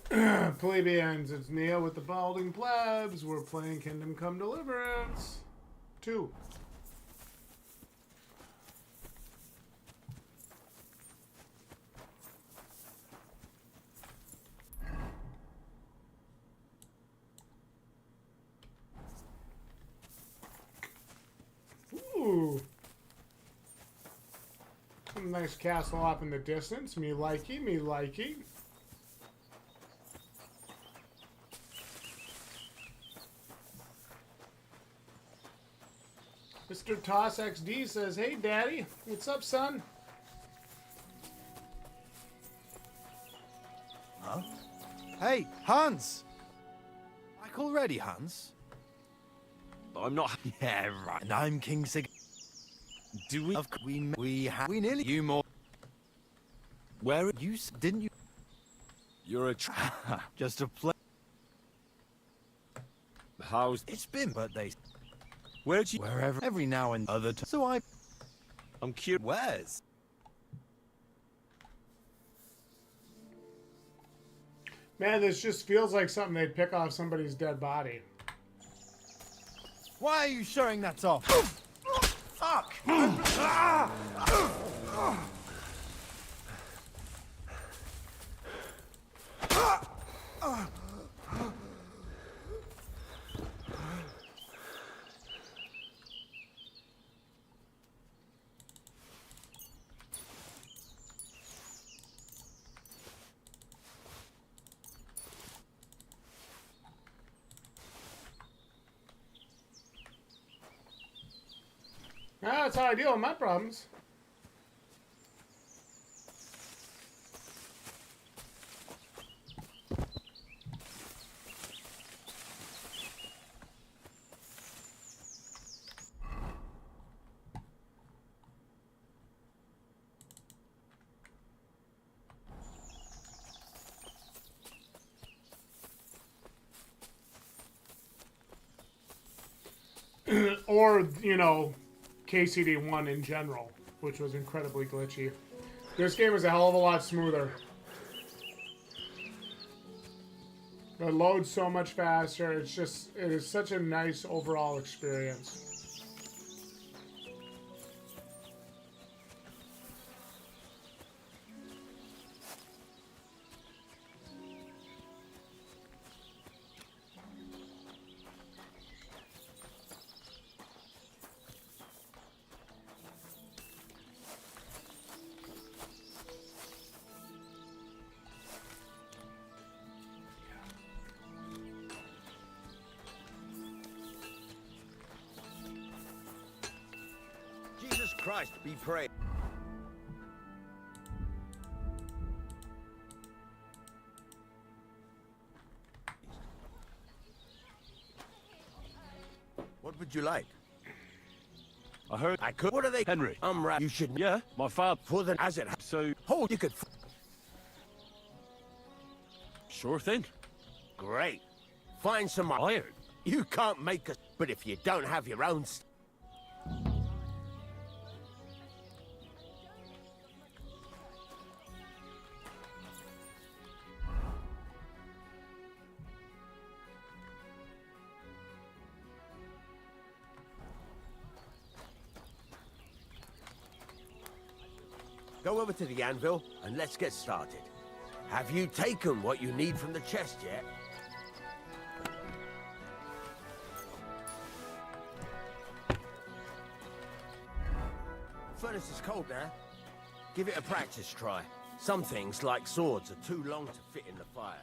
Plebeians, it's Neil with the Balding Plebs. We're playing Kingdom Come Deliverance 2. Ooh. Some nice castle off in the distance. Me likey, me likey. Mr. Toss XD says, "Hey, Daddy, what's up, son?" Huh? Hey, Hans! Like already, Hans? I'm not. Yeah, right. And I'm King Sig. Do we? We nearly. You more. Where you didn't you? You're a Just a play. How's It's been, but they. where'd you? Wherever. Every now and other. So I. I'm curious. Where's? Man, this just feels like something they'd pick off somebody's dead body. Why are you showing that off? Fuck! That's how I deal with my problems. Or, you know, KCD1 in general, which was incredibly glitchy. This game is a hell of a lot smoother. It loads so much faster. It is such a nice overall experience. Jesus Christ, be praised. What would you like? I heard I could. What are they? Henry. I'm right. You should. Yeah, my father. For the as it. So Hold. You could. sure thing. Great. Find some Iron. You can't make us. But if you don't have your own. Go over to the anvil and let's get started. Have you taken what you need from the chest yet? Furnace is cold now. Give it a practice try. Some things, like swords, are too long to fit in the fire.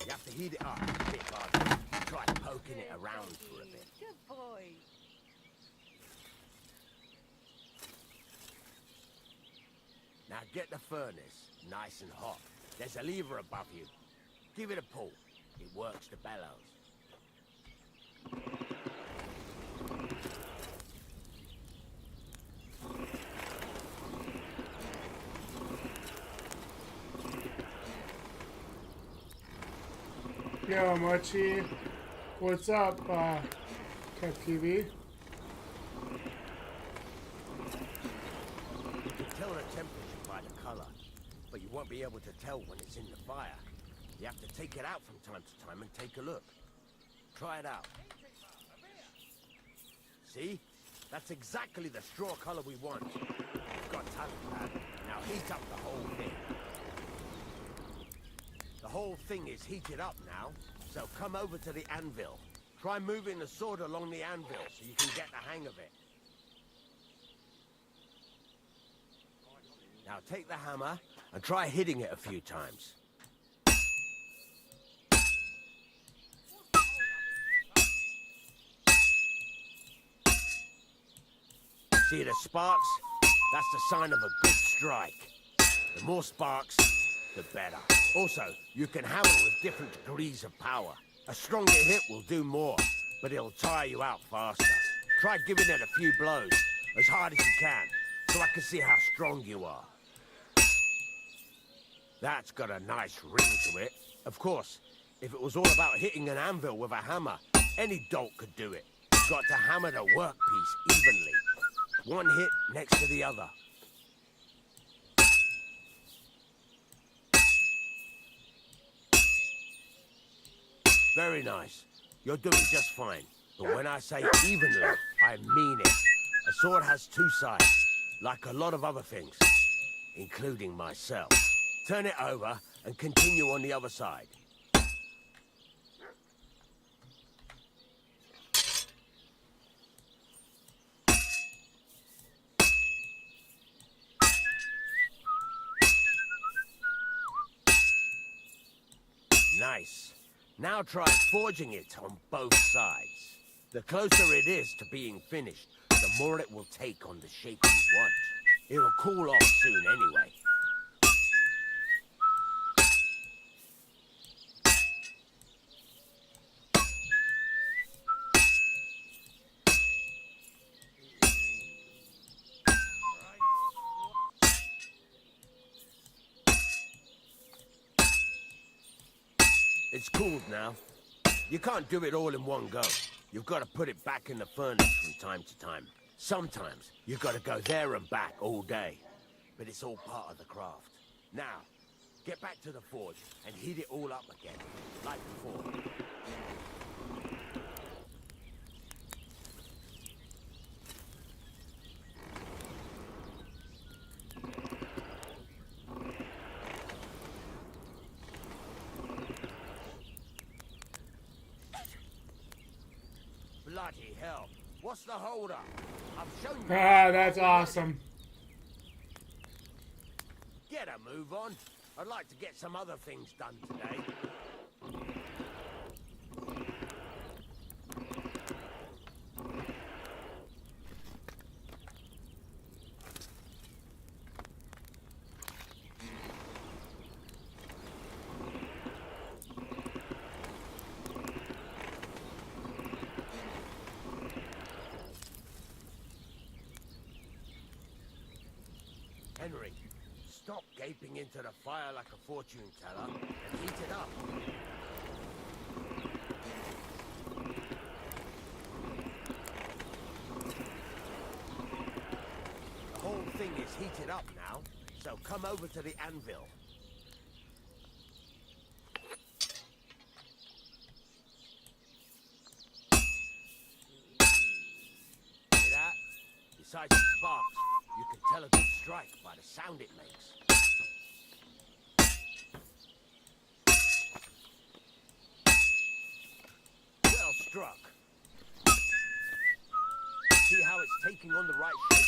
You have to heat it up a bit harder. Try poking it around for a bit. Good boy. Now get the furnace nice and hot. There's a lever above you. Give it a pull. It works the bellows. Yo, Mochi. What's up, Cat TV? You can tell the temperature by the color, but you won't be able to tell when it's in the fire. You have to take it out from time to time and take a look. Try it out. See? That's exactly the straw color we want. You've got talent, lad. Now heat up the whole thing. The whole thing is heated up now, so come over to the anvil. Try moving the sword along the anvil so you can get the hang of it. Now take the hammer and try hitting it a few times. See the sparks? That's the sign of a good strike. The more sparks, the better. Also, you can hammer with different degrees of power. A stronger hit will do more, but it'll tire you out faster. Try giving it a few blows, as hard as you can, so I can see how strong you are. That's got a nice ring to it. Of course, if it was all about hitting an anvil with a hammer, any dolt could do it. You've got to hammer the workpiece evenly. One hit next to the other. Very nice. You're doing just fine. But when I say evenly, I mean it. A sword has two sides, like a lot of other things, including myself. Turn it over and continue on the other side. Nice. Now try forging it on both sides. The closer it is to being finished, the more it will take on the shape you want. It'll cool off soon anyway. It's cooled now. You can't do it all in one go. You've got to put it back in the furnace from time to time. Sometimes you've got to go there and back all day. But it's all part of the craft. Now, get back to the forge and heat it all up again, like before. Bloody hell. What's the holdup? I've shown you. Ah, that's awesome. Get a move on. I'd like to get some other things done today. Henry, stop gaping into the fire like a fortune teller and heat it up. The whole thing is heated up now, so come over to the anvil. See that? Besides the sparks, you can tell a good strike by the sound it makes. Well struck. See how it's taking on the right shape?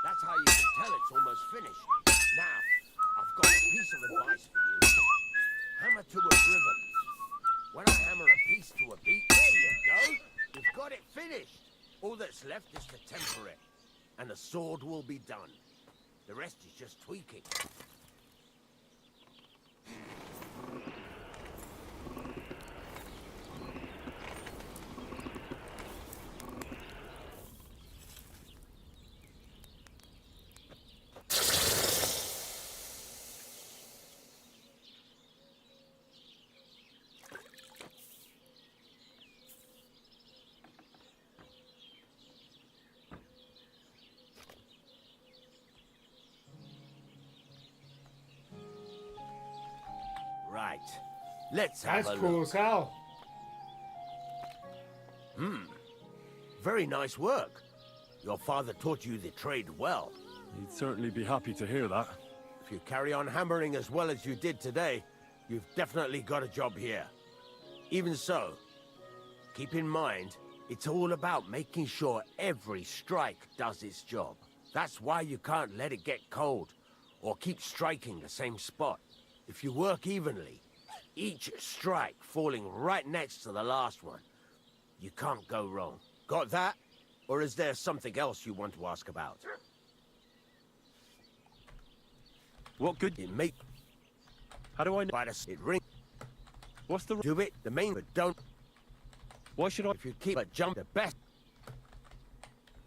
That's how you can tell it's almost finished. Now, I've got a piece of advice for you. Hammer to a rhythm. When I hammer a piece to a beat, there you go. You've got it finished. All that's left is to temper it, and the sword will be done. The rest is just tweaking. Right. Let's have That's a cool look. as hell. Very nice work. Your father taught you the trade well. He'd certainly be happy to hear that. If you carry on hammering as well as you did today, you've definitely got a job here. Even so, keep in mind, it's all about making sure every strike does its job. That's why you can't let it get cold, or keep striking the same spot. If you work evenly, each strike falling right next to the last one, you can't go wrong. Got that? Or is there something else you want to ask about? What good? It make How do I know? by the it ring. What's the... Do it, the main, but don't. Why should I... If you keep a jump, the best.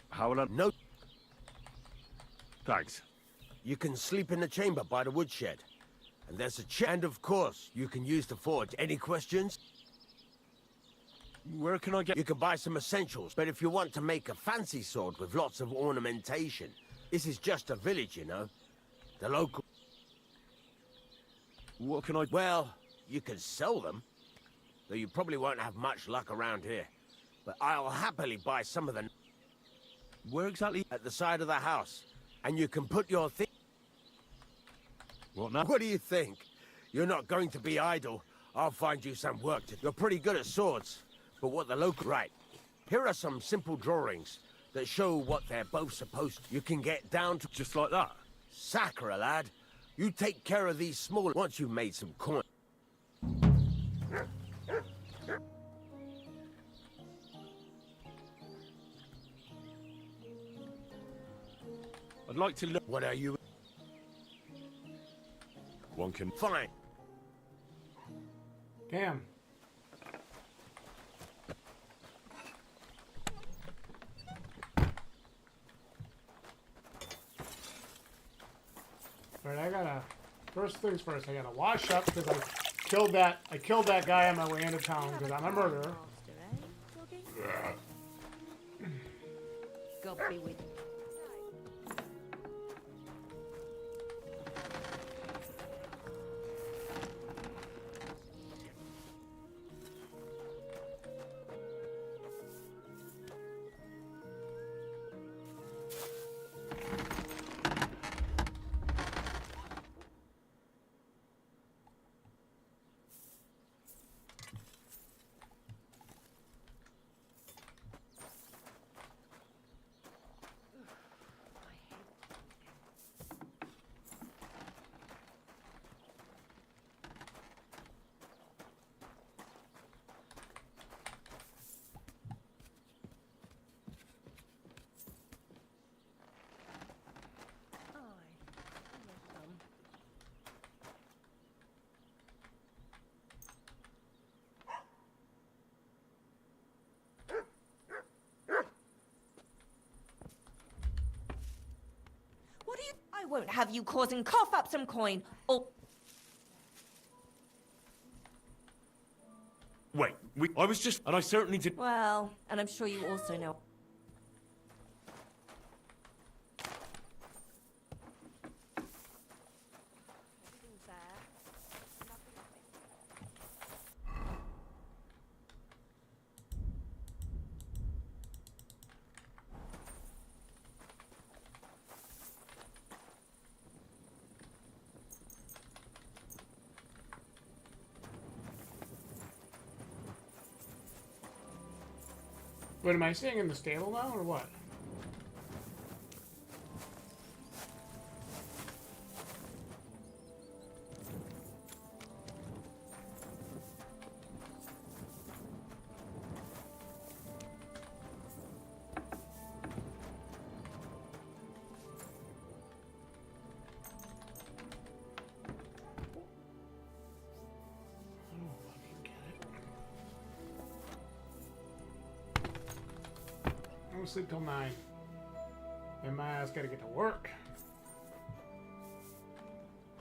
How will I... No, Thanks. you can sleep in the chamber by the woodshed. And there's a and of course, you can use the forge. Any questions? Where can I get... You can buy some essentials, but if you want to make a fancy sword with lots of ornamentation, this is just a village, you know. The local... What can I... Well, you can sell them, though you probably won't have much luck around here. But I'll happily buy some of them Where exactly... at the side of the house, and you can put your thing... What now? What do you think? You're not going to be idle. I'll find you some work to... You're pretty good at swords, but what the local... Right. Here are some simple drawings that show what they're both supposed to... You can get down to... Just like that? Sacre, lad. You take care of these small... Once you've made some coin... I'd like to look... What are you... One can... Fine. Damn. Alright, I gotta... First things first, I gotta wash up because I killed that guy on my way into town because I'm a murderer. God be with you. What do you... I won't have you causing cough up some coin. Oh, Wait, I was just... And I certainly did... well, and I'm sure you also know. Wait, am I staying in the stable now, or what? I don't fucking get it. I'm gonna sleep till 9. And my ass gotta get to work.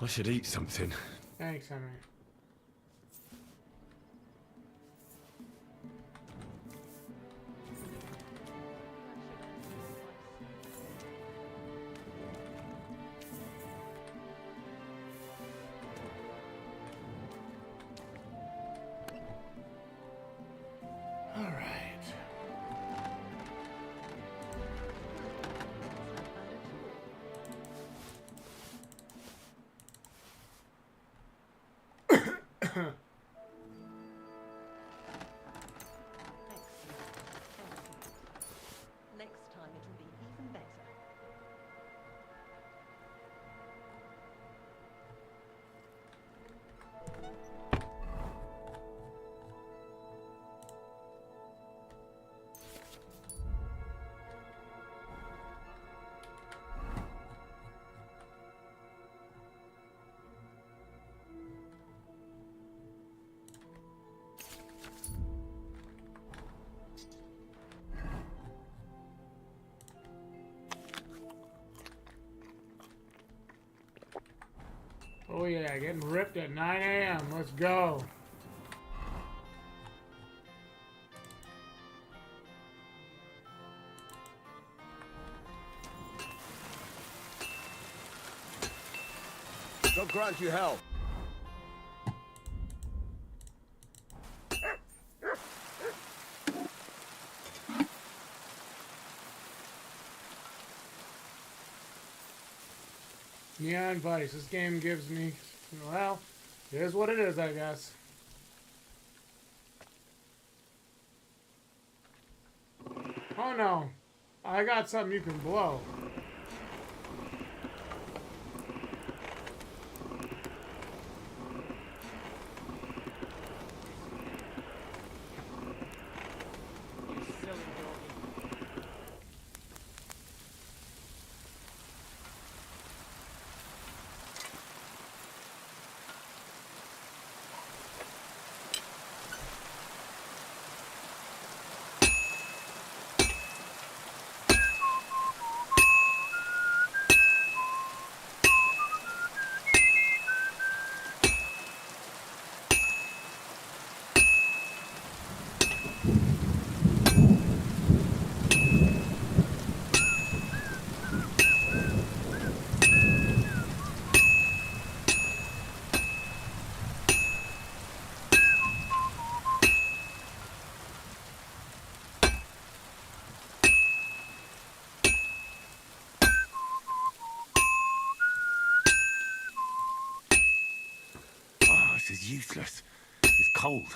I should eat something. Thanks, Henry. Next time it'll be even better. Oh yeah, getting ripped at 9 a.m. Let's go. God grant you health. Neon Vice. This game gives me, well, it is what it is, I guess. Oh no, I got something you can blow. Oh, this is useless. It's cold.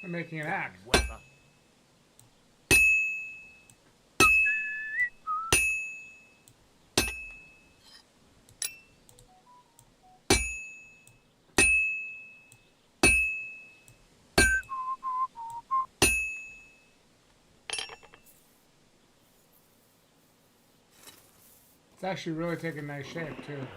I'm making an axe. Weather. It's actually really taking nice shape too.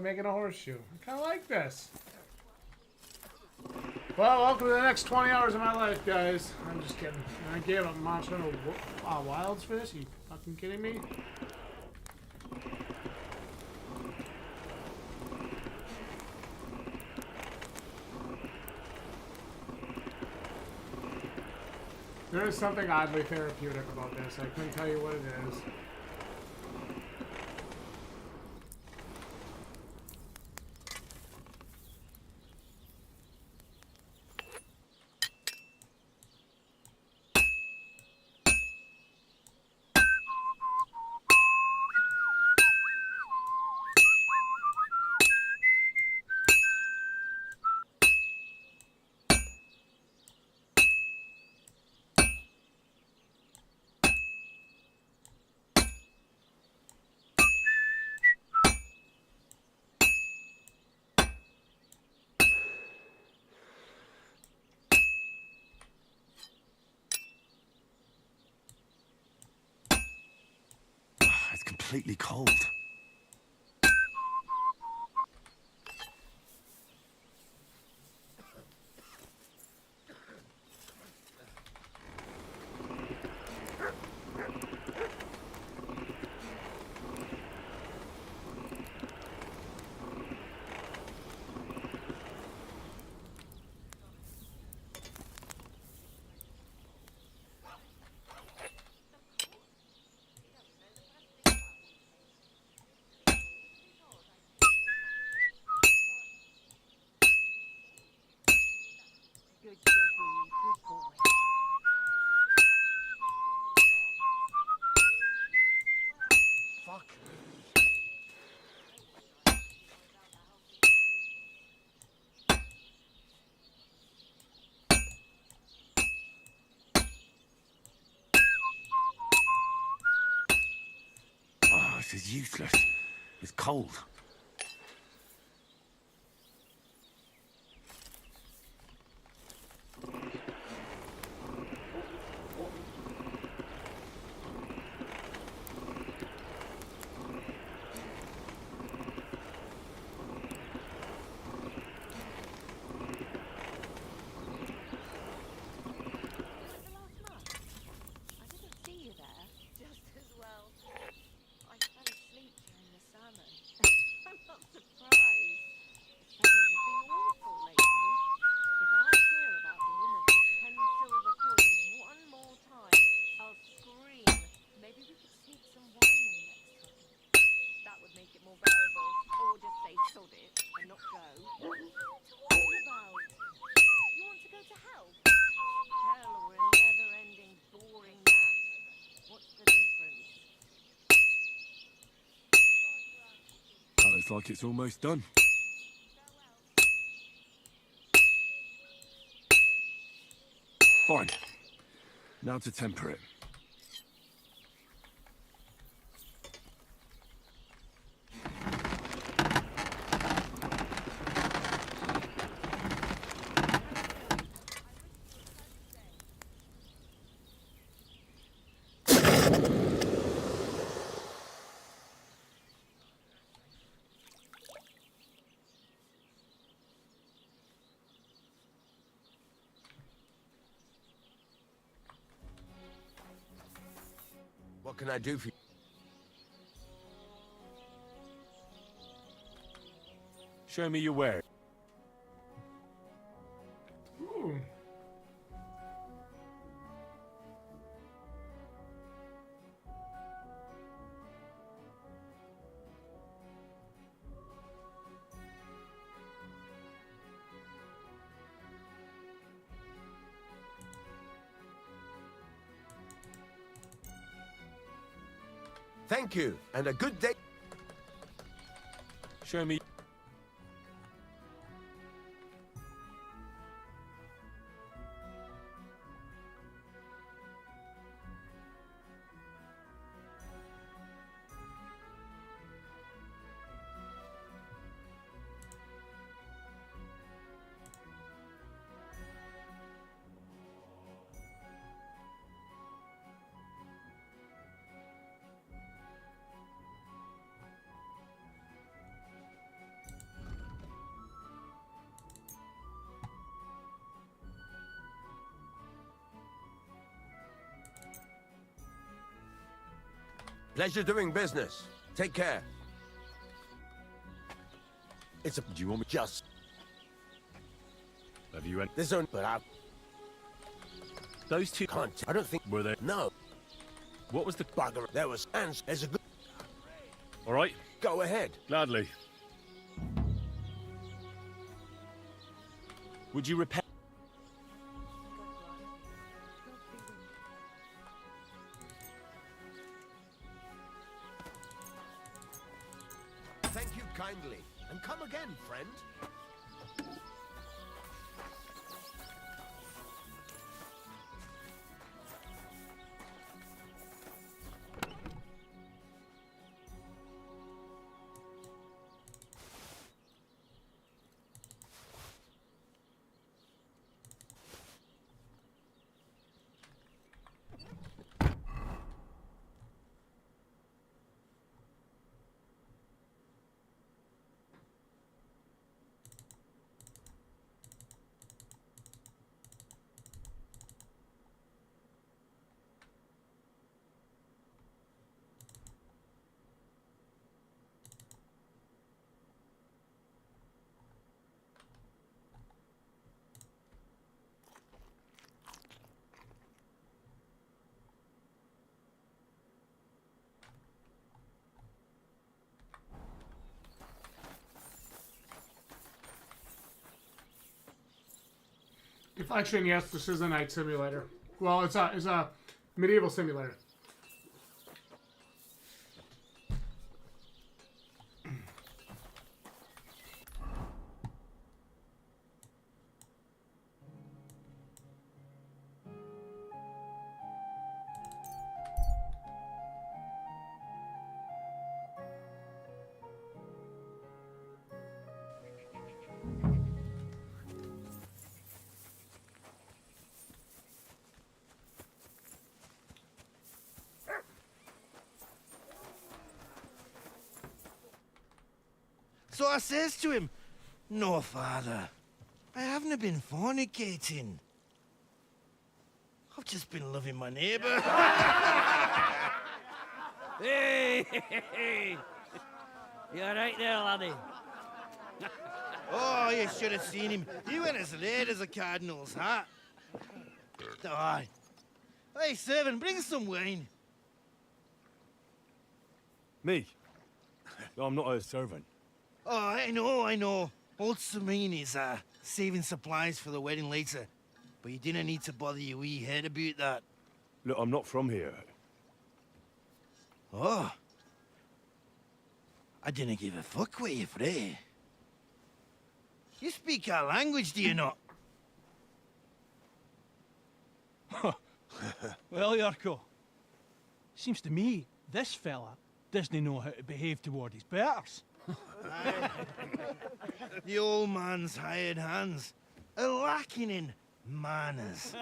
finally making a horseshoe. I kind of like this. Well, welcome to the next 20 hours of my life, guys. I'm just kidding. I gave up Monster Wilds for this? Are you fucking kidding me? There is something oddly therapeutic about this. I couldn't tell you what it is. It's completely cold. Good Jeffrey, good boy. Fuck. Oh, this is useless. It's cold. I didn't see you there. Just as well. I fell asleep during the sermon. I'm not surprised. The sermons have been awful lately. If I hear about the woman with 10 silver coins one more time, I'll scream. Maybe we could sneak some wine in next time. That would make it more bearable. Or just say sod it and not go. What are you talking about? You want to go to hell? Hell or a never-ending, boring mass? What's the difference? That looks like it's almost done. Fine. Now to temper it. What can I do for you? Show me your wares. Ooh. Thank you, and a good day. Show me. Pleasure doing business. Take care. It's a... Do you want me? Just... Have you any? This own... But I Those two can't... I don't think... were they? No. What was the? Bugger. There was... And there's a good... All right, Go ahead. gladly. Would you repair? Thank you kindly. And come again, friend. Deflection, yes, this is a night simulator. Well, it's a medieval simulator. So I says to him, "No, father, I haven't been fornicating. I've just been loving my neighbour." Hey! You alright there, laddie? Oh, you should have seen him. He went as red as a cardinal's hat. Aye. Hey, servant, bring some wine. Me? I'm not a servant. Oh, I know. Old Serene is saving supplies for the wedding later. But you didn't need to bother your wee head about that. Look, I'm not from here. Oh. I didn't give a fuck what you fray. You speak our language, do you not? Well, Yarko, seems to me this fella doesn't know how to behave toward his betters. The old man's hired hands are lacking in manners.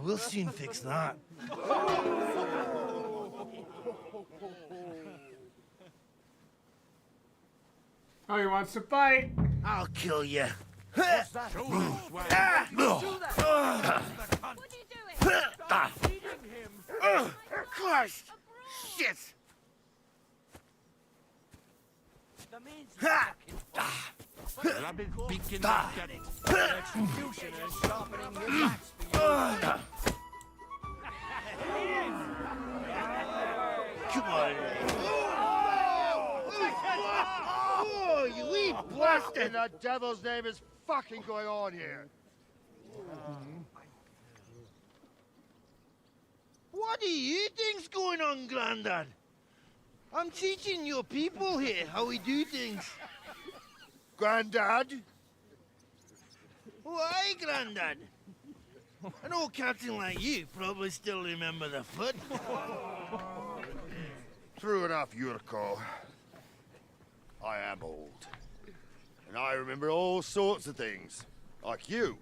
We'll soon fix that. Oh, he wants to fight. I'll kill you. What's that? What are you doing? Christ! Shit! The man's fucking I've been beaking at it. Executioner's sharpening his axe for you. Come on. Oh, you wee What in the devil's name is fucking going on here? What do you think's going on, Grandad? I'm teaching your people here how we do things. Grandad? Why, Grandad? An old captain like you probably still remember the flood. True enough, Yurko. I am old. And I remember all sorts of things. Like you.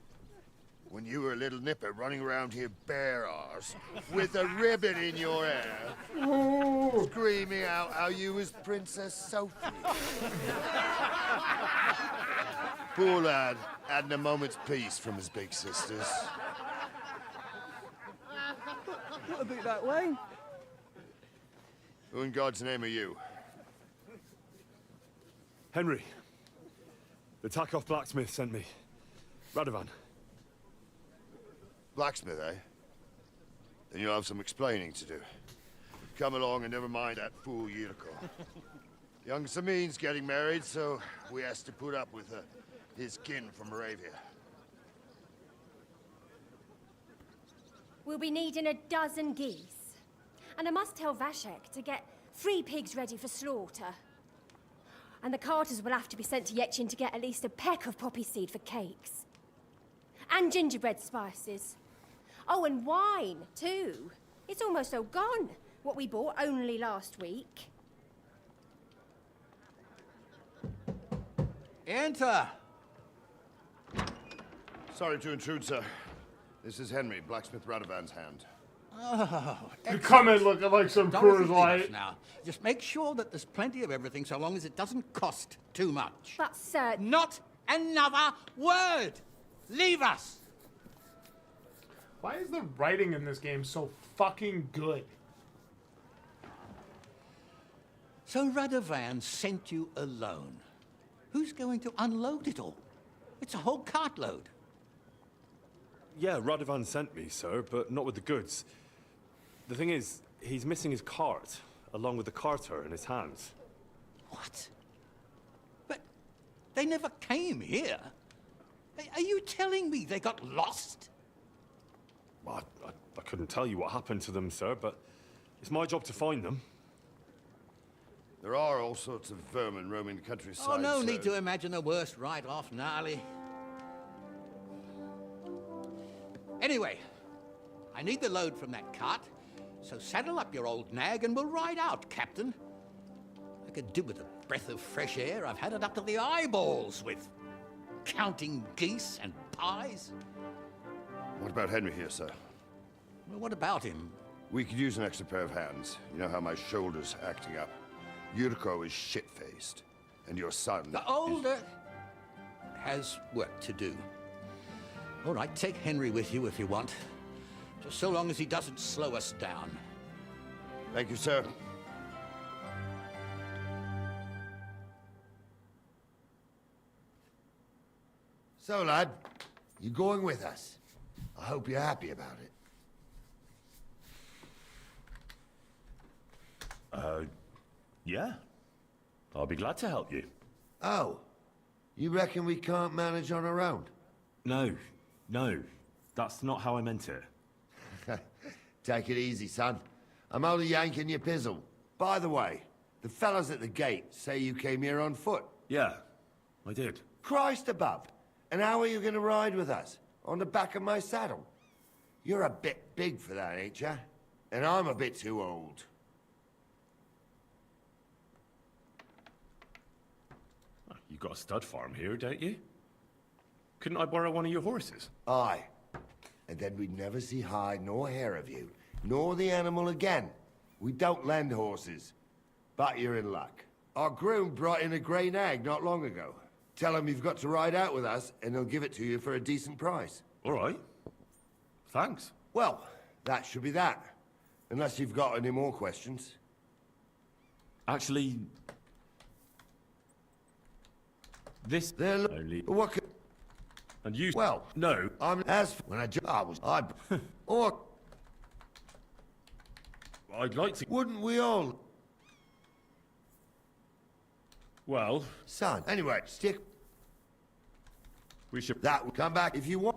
When you were a little nipper running around here bare arse, with a ribbon in your hair, screaming out how you was Princess Sophie. Poor lad, hadn't a moment's peace from his big sisters. What about that wine? Who in God's name are you? Henry. The Takoff blacksmith sent me. Radovan. Blacksmith, eh? Then you'll have some explaining to do. Come along and never mind that fool Yurko. Young Samin's getting married, so we has to put up with his kin from Moravia. We'll be needing a dozen geese. And I must tell Vashek to get 3 pigs ready for slaughter. And the carters will have to be sent to Yetchin to get at least a peck of poppy seed for cakes. And gingerbread spices. Oh, and wine, too. It's almost all gone, what we bought only last week. Enter! Sorry to intrude, sir. This is Henry, blacksmith Radovan's hand. Oh, You come in looking like some Coors Light. Now, just make sure that there's plenty of everything so long as it doesn't cost too much. But, sir... Not another word! Leave us! Why is the writing in this game so fucking good? So Radovan sent you alone. Who's going to unload it all? It's a whole cartload. Yeah, Radovan sent me, sir, but not with the goods. The thing is, he's missing his cart, along with the carter in his hands. What? But they never came here. Are you telling me they got lost? Well, I couldn't tell you what happened to them, sir, but it's my job to find them. There are all sorts of vermin roaming the countryside. Oh, no sir. need to imagine the worst right off, gnarly. Anyway, I need the load from that cart, so saddle up your old nag and we'll ride out, Captain. I could do with a breath of fresh air. I've had it up to the eyeballs with counting geese and pies. What about Henry here, sir? Well, what about him? We could use an extra pair of hands. You know how my shoulder's acting up. Yurko is shit-faced, and your son... The older has work to do. All right, take Henry with you if you want. Just so long as he doesn't slow us down. Thank you, sir. So, lad, you going with us? I hope you're happy about it. Yeah. I'll be glad to help you. Oh, you reckon we can't manage on our own? No, that's not how I meant it. Take it easy, son. I'm only yanking your pizzle. By the way, the fellas at the gate say you came here on foot. Yeah, I did. Christ above. And how are you going to ride with us? On the back of my saddle? You're a bit big for that, ain't ya? And I'm a bit too old. You got a stud farm here, don't you? Couldn't I borrow one of your horses? Aye. And then we'd never see hide nor hair of you, nor the animal again. We don't lend horses. But you're in luck. Our groom brought in a grey nag not long ago. Tell him you've got to ride out with us, and he'll give it to you for a decent price. All right. Thanks. Well, that should be that. Unless you've got any more questions. Actually... This... They're only... What could... And you... Well... No. I'm... As... When I was... Or... I'd like to... Wouldn't we all... Well... Son, anyway, stick... We should... That will come back if you want.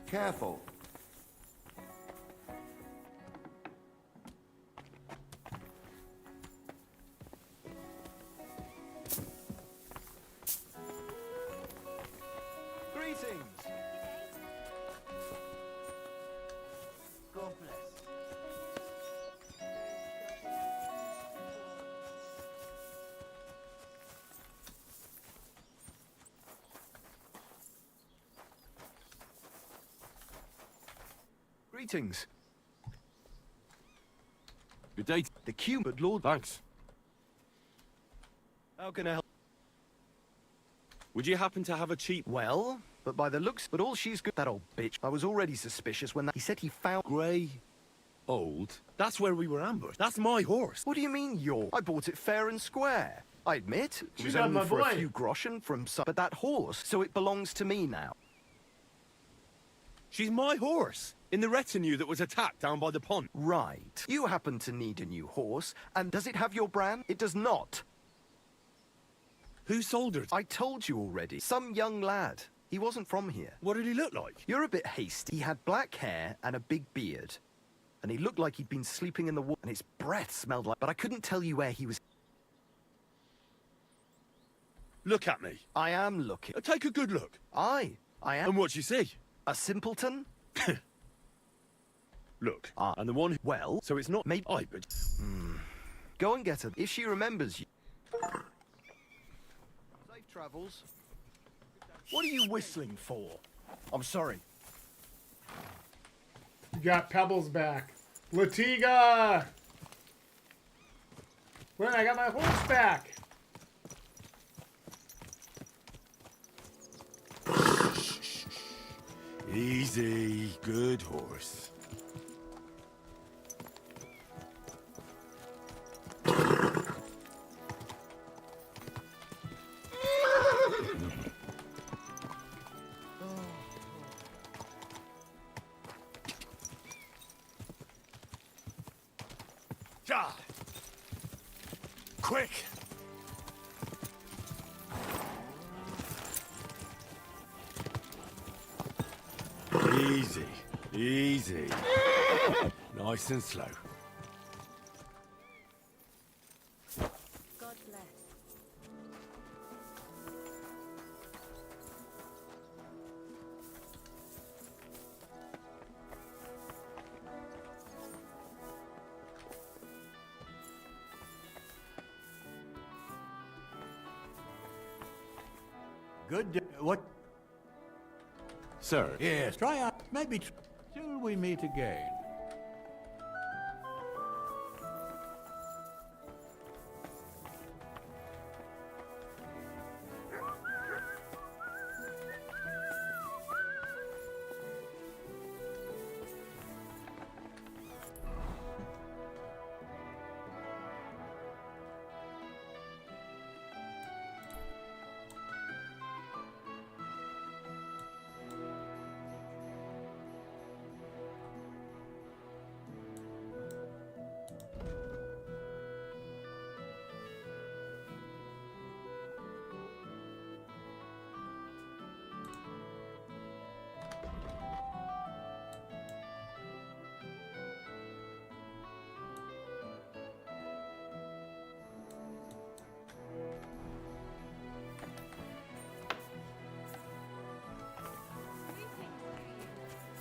Careful. Greetings! God bless. Greetings. Good day. The Cupid Lord. Thanks. How can I help? Would you happen to have a cheap... Well, but by the looks, but all she's good. That old bitch. I was already suspicious when that he said he found grey Old? That's where we were ambushed. That's my horse. What do you mean your? I bought it fair and square. I admit, it She was got only my for boy. a few groschen from some... But that horse, so it belongs to me now. She's my horse. In the retinue that was attacked down by the pond. Right. You happen to need a new horse, and does it have your brand? It does not. Who sold her? I told you already. Some young lad. He wasn't from here. What did he look like? You're a bit hasty. He had black hair and a big beard. And he looked like he'd been sleeping in the water, and his breath smelled like... But I couldn't tell you where he was... Look at me. I am looking. Take a good look. I am... And what you see? A simpleton? Look, and the one who... Well... So it's not... Maybe... I, but... Go and get her, if she remembers you. Safe travels. What are you whistling for? I'm sorry. You got Pebbles back. Latiga! When I got my horse back. Easy. Good horse. Ja! Quick! Easy. Easy. Nice and slow. God bless. What? Sir. Yes, try out. Maybe till we meet again.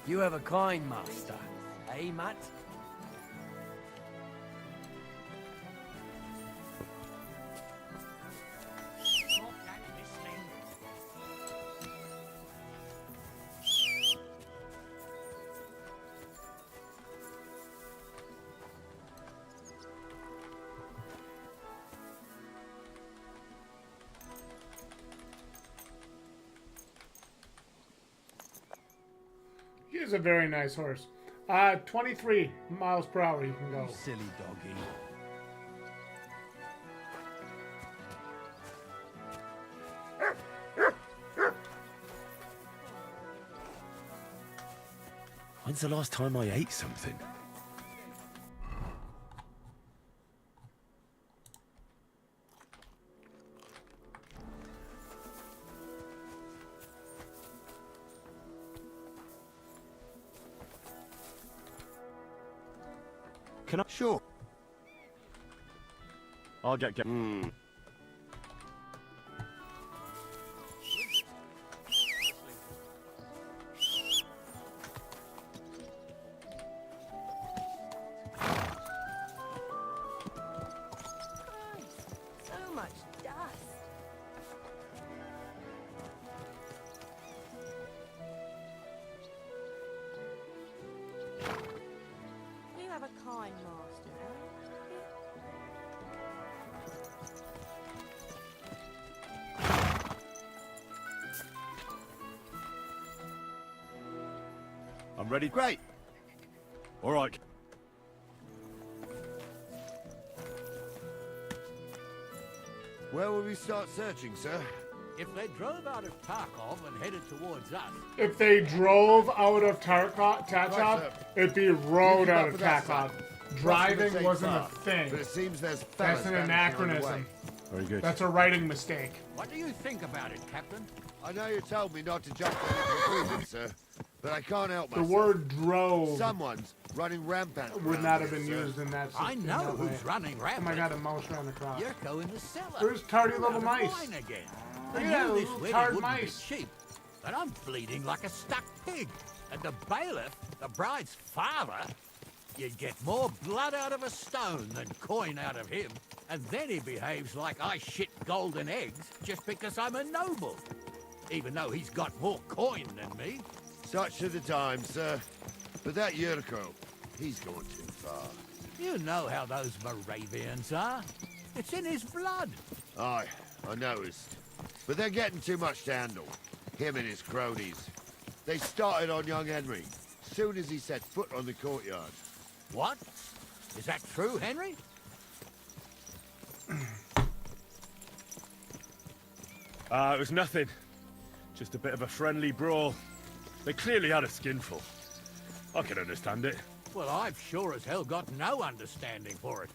You have a kind master, eh, Matt? He is a very nice horse. 23 miles per hour you can go. Silly doggy. When's the last time I ate something? Can I? Sure. I'll get. So much dust. You have a kind master, eh? I'm ready. Great. All right. Where will we start searching, sir? If they drove out of Tarkov and headed towards us, If they drove out of Tarkov, it'd be rode out of Tarkov. Driving wasn't a thing. But it seems there's That's an anachronism. Very good. That's a writing mistake. what do you think about it, Captain? I know you told me not to jump to any conclusions, sir, but I can't help The myself. word drove Someone's running rampant. would around not have here, been sir. used in that I in know that way. who's running Oh rampant. my god, a mouse ran across. Yurko in the cellar. There's tardy little Out of mice. wine again. Look I at that, knew this little wedding tarred wouldn't mice. be cheap, but I'm bleeding like a stuck pig. And the bailiff, the bride's father, you'd get more blood out of a stone than coin out of him. And then he behaves like I shit golden eggs just because I'm a noble. Even though he's got more coin than me. Such are the times, sir. But that Yurko, he's going too far. You know how those Moravians are. It's in his blood. Aye, I noticed. But they're getting too much to handle. Him and his cronies. They started on young Henry, soon as he set foot on the courtyard. What? Is that true, Henry? It was nothing. Just a bit of a friendly brawl. They clearly had a skinful. I can understand it. Well, I've sure as hell got no understanding for it.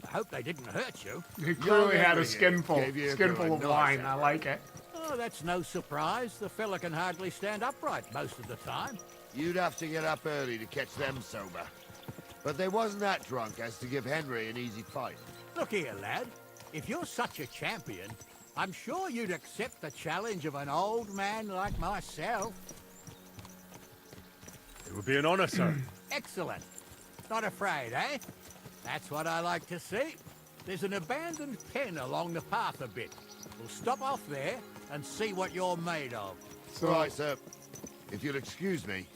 I hope they didn't hurt you. He clearly had a Henry skinful, gave you a skinful of nice wine. I handle. like it. Oh, that's no surprise. The fella can hardly stand upright most of the time. You'd have to get up early to catch them sober. But they wasn't that drunk as to give Henry an easy fight. Look here, lad. If you're such a champion, I'm sure you'd accept the challenge of an old man like myself. It would be an honor, sir. Excellent. Not afraid, eh? That's what I like to see. There's an abandoned pen along the path a bit. We'll stop off there and see what you're made of. So, All right, sir. If you'll excuse me,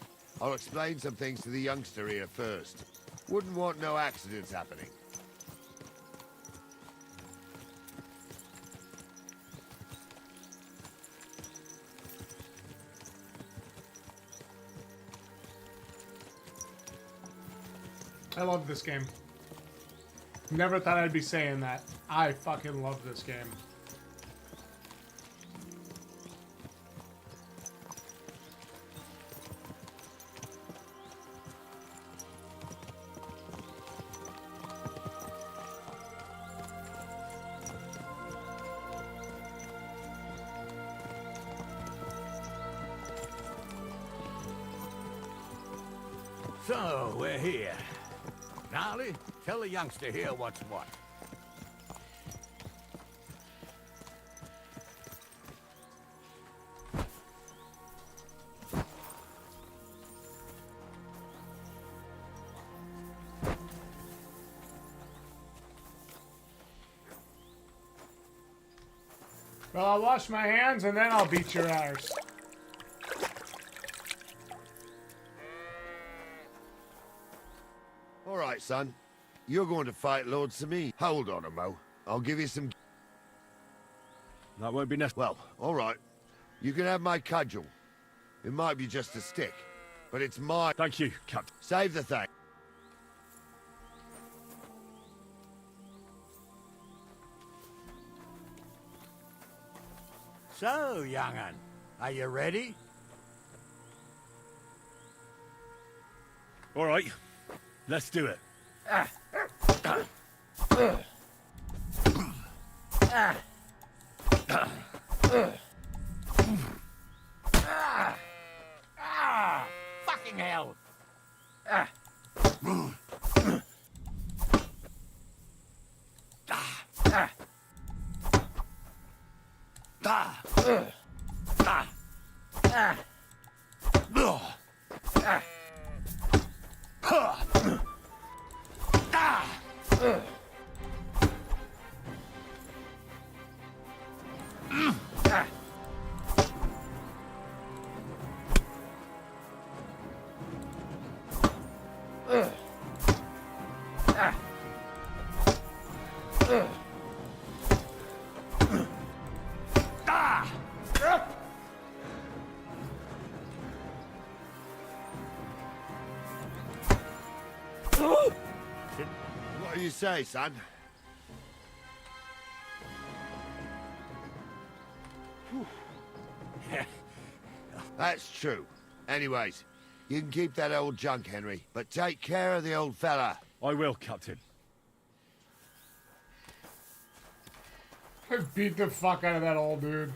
I'll explain some things to the youngster here first. Wouldn't want no accidents happening. I love this game. Never thought I'd be saying that. I fucking love this game. So, we're here. Gnarly, tell the youngster here what's what. Well, I'll wash my hands and then I'll beat your arse. All right, son. You're going to fight Lord Sami. Hold on a mo. I'll give you some... That won't be necessary. Well, all right. You can have my cudgel. It might be just a stick, but it's mine. Thank you, Captain. Save the thing. So, young'un, are you ready? All right, let's do it. Fucking hell! What do you say, son? That's true. Anyways, you can keep that old junk, Henry, but take care of the old fella. I will, Captain. I beat the fuck out of that old dude.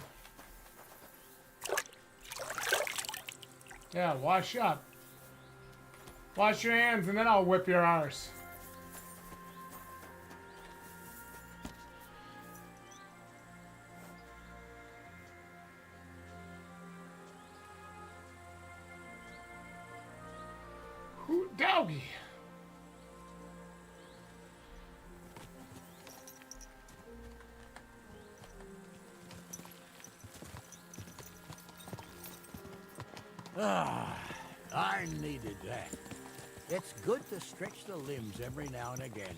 Yeah, wash up. Wash your hands and then I'll whip your arse. Hoot doggy. Ah, I needed that. It's good to stretch the limbs every now and again.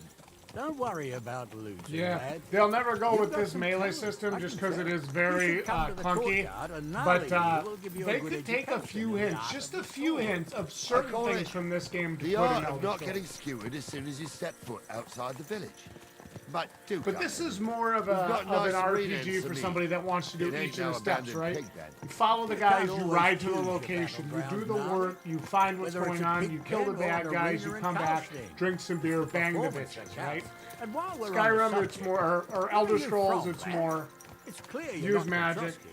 Don't worry about losing, Yeah, lad. they'll never go You've with got this some melee talent, system I just can because it tell. is very You should come to the clunky. courtyard and But Nolly will give you a they good could take a education few in the hints, art just of a the few sword. hints of certain call things it from this game to The put in art of Elder not Scrolls. getting skewered as soon as you step foot outside the village. But do But come this in. is more of, We've got an nice arena RPG and for some somebody meat. that wants to do It ain't each of no the steps, abandoned right? pig then. You follow the You guys, can't you always ride to the choose your location, you do battleground, the Nolly. work, you find what's Whether it's going a on, big you kill the pen or bad an guys, you arena come in back, Cowsting. drink some beer, bang the Performance bitches, that right? counts. And while we're on the Skyrim, subject, it's more, or where Elder are you Scrolls, from, it's lad? more It's clear you're use not magic, trusty.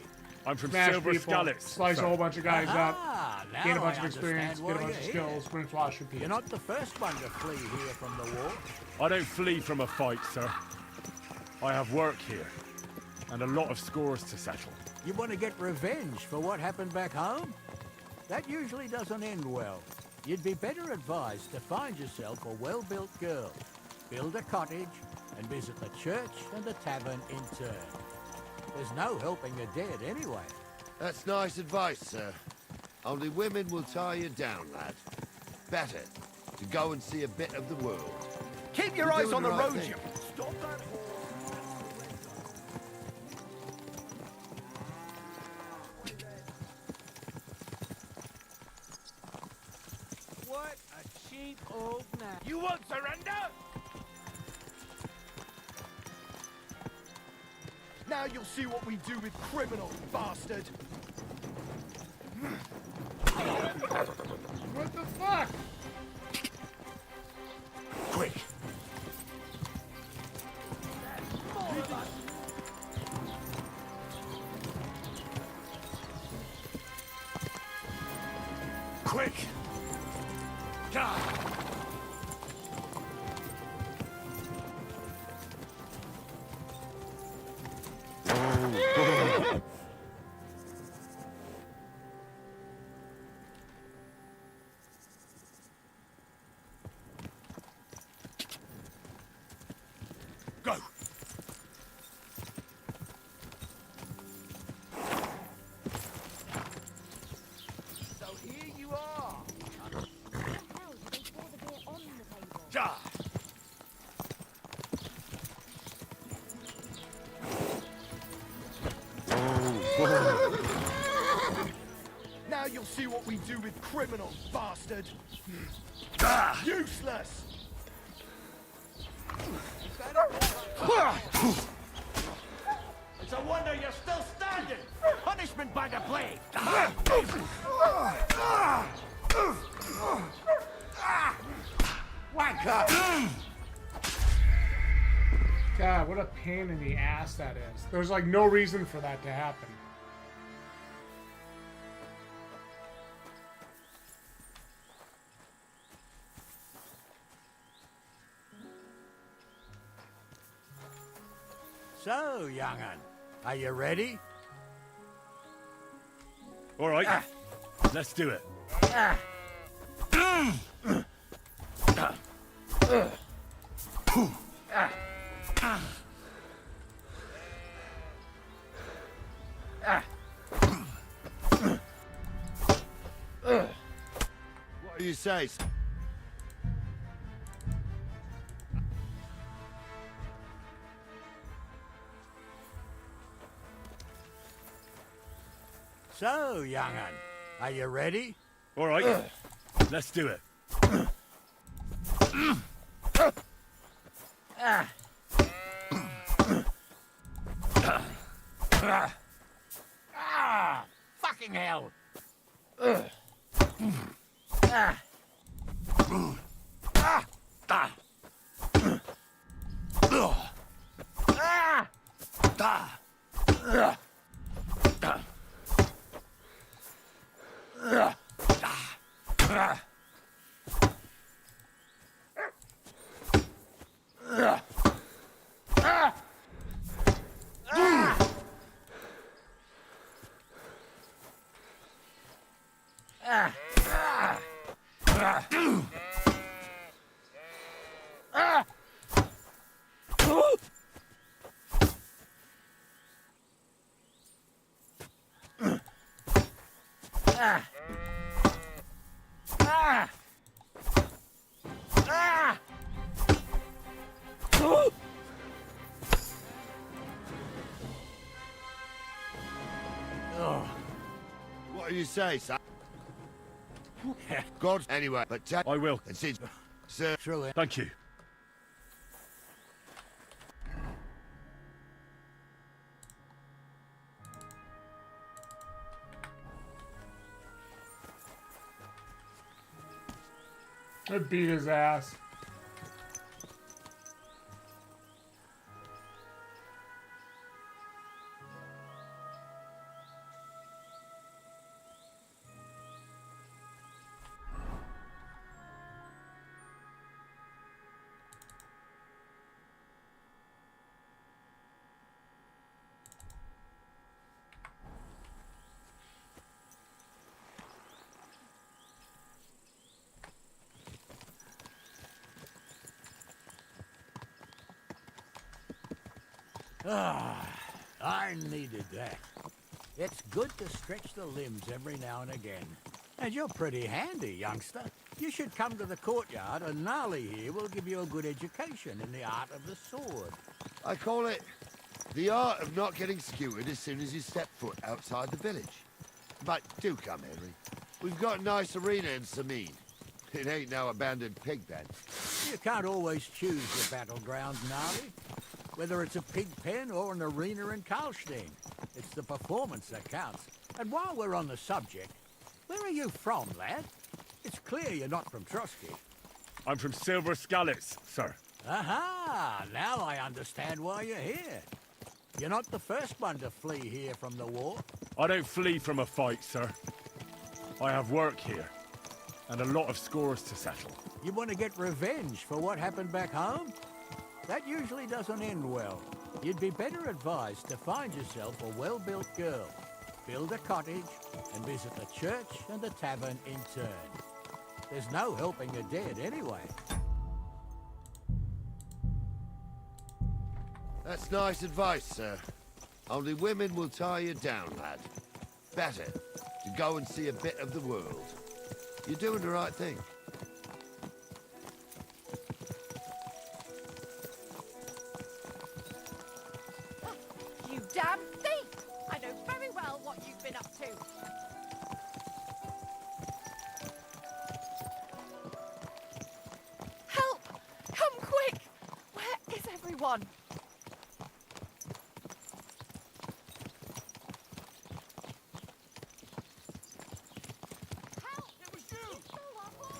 I'm from smash Silver people, Skallets, slice a sir. whole bunch of guys up, Ah, now gain a bunch I of experience, understand get a why bunch of you're skills, here. rinse, wash, repeat. You're not the first one to flee here from the war. I don't flee from a fight, sir. I have work here, and a lot of scores to settle. You want to get revenge for what happened back home? That usually doesn't end well. You'd be better advised to find yourself a well-built girl, build a cottage, and visit the church and the tavern in turn. There's no helping the dead anyway. That's nice advice, sir. Only women will tie you down, lad. Better to go and see a bit of the world. Keep your You're eyes doing on the right road, thing. you... Stop that What a cheap old man. You won't surrender? Now you'll see what we do with criminals, bastard! What the fuck? Quick! Quick! God! Go! So here you are. How the hell did they pour the beer on the table? Ja! Now you'll see what we do with criminals, bastard! Useless! It's a wonder you're still standing. Punishment by the blade. Wanker! God, what a pain in the ass that is. There's like no reason for that to happen. So, young'un, are you ready? All right, let's do it. What do you say, sir? So, young'un, are you ready? All right, let's do it. fucking hell! What do you say, son? God, anyway, but I will. and since, sir, True it. Thank you. I beat his ass. I needed that. It's good to stretch the limbs every now and again. And you're pretty handy, youngster. You should come to the courtyard, and Gnarly here will give you a good education in the art of the sword. I call it the art of not getting skewered as soon as you step foot outside the village. But do come, Henry. We've got a nice arena in Sameen. It ain't no abandoned pig pen. You can't always choose your battleground, Gnarly. Whether it's a pig pen or an arena in Karlstein, it's the performance that counts. And while we're on the subject, where are you from, lad? It's clear you're not from Trotsky. I'm from Silver Scallops, sir. Aha! Now I understand why you're here. You're not the first one to flee here from the war. I don't flee from a fight, sir. I have work here, and a lot of scores to settle. You want to get revenge for what happened back home? That usually doesn't end well. You'd be better advised to find yourself a well-built girl, build a cottage, and visit the church and the tavern in turn. There's no helping the dead anyway. That's nice advice, sir. Only women will tie you down, lad. Better to go and see a bit of the world. You're doing the right thing. You damn thief! I know very well what you've been up to. Help! Come quick! Where is everyone? Help! It was you! It's so awful!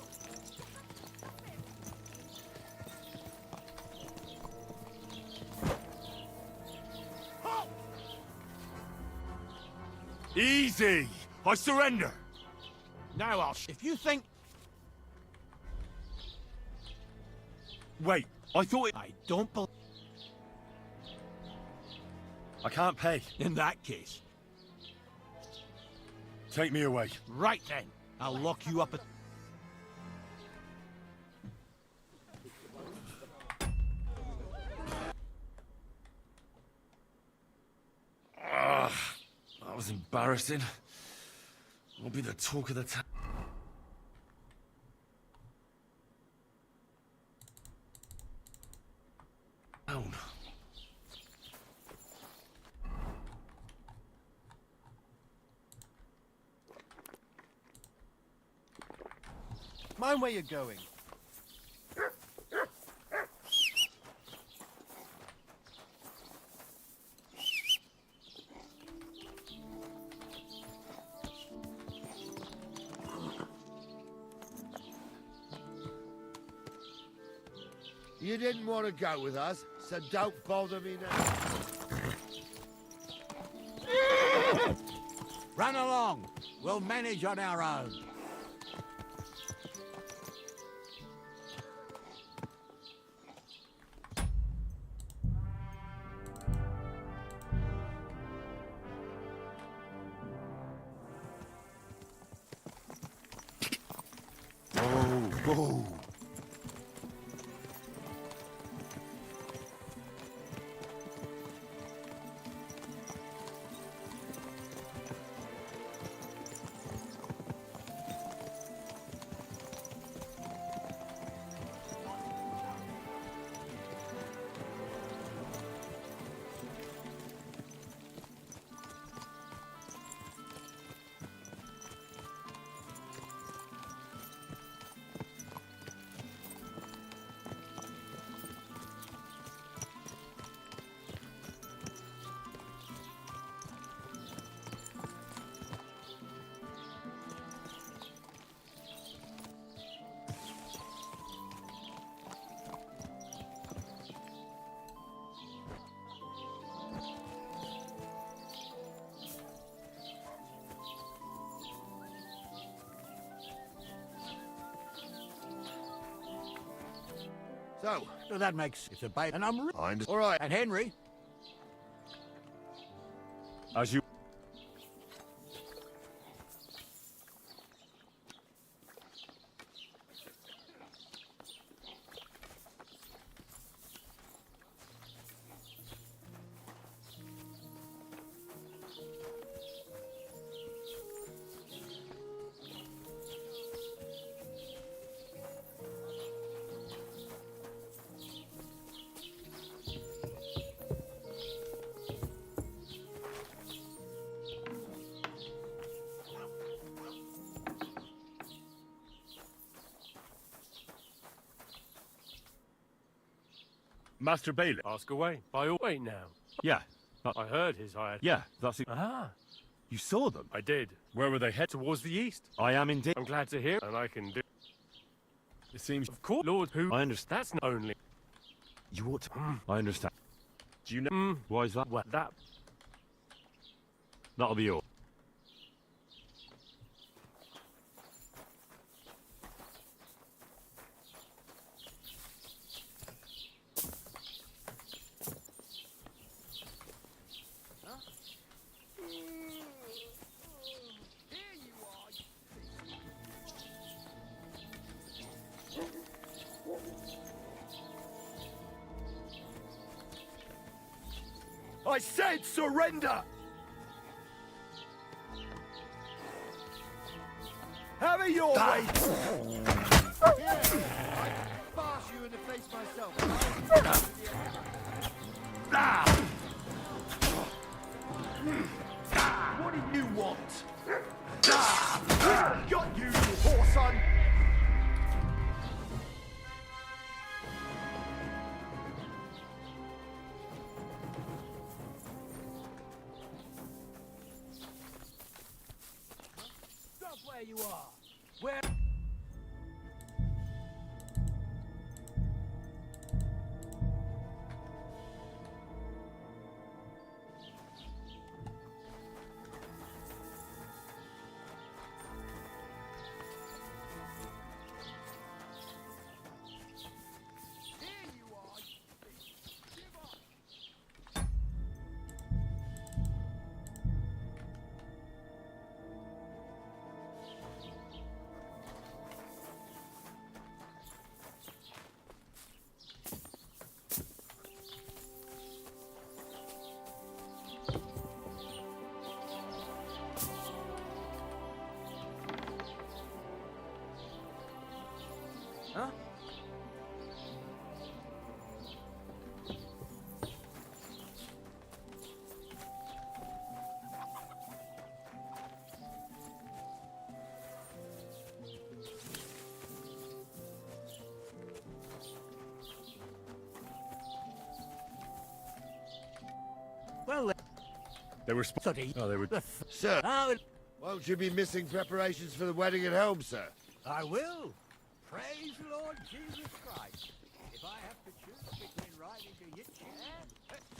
Easy! I surrender! Now if you think... Wait, I thought it... I don't believe... I can't pay. In that case, Take me away. right then, I'll lock you up at... That was embarrassing. I'll be the talk of the town. Mind where you're going. You didn't want to go with us, so don't bother me now. Run along. We'll manage on our own. Whoa. So, That makes it's a bait, and I'm all right. And Henry, As you... Master Bailey. Ask away. By all way now. Yeah. I heard his hired. Yeah, that's it. Ah, You saw them? I did. Where were they headed? Towards the east. I am indeed. I'm glad to hear, and I can do. It seems... Of course, Lord, who? I understand. That's not only. You ought to... I understand. Do you know... Why is that? Well, that. That'll be all. I said surrender! Have it your way! Bash you in the face myself. What do you want? Got you, whoreson! Stop where you are. Where? Huh? well, They were... Oh, they were... Sir, oh, won't you be missing preparations for the wedding at home, sir? I will. Praise the Lord Jesus Christ. If If I have to choose between riding to Yitchin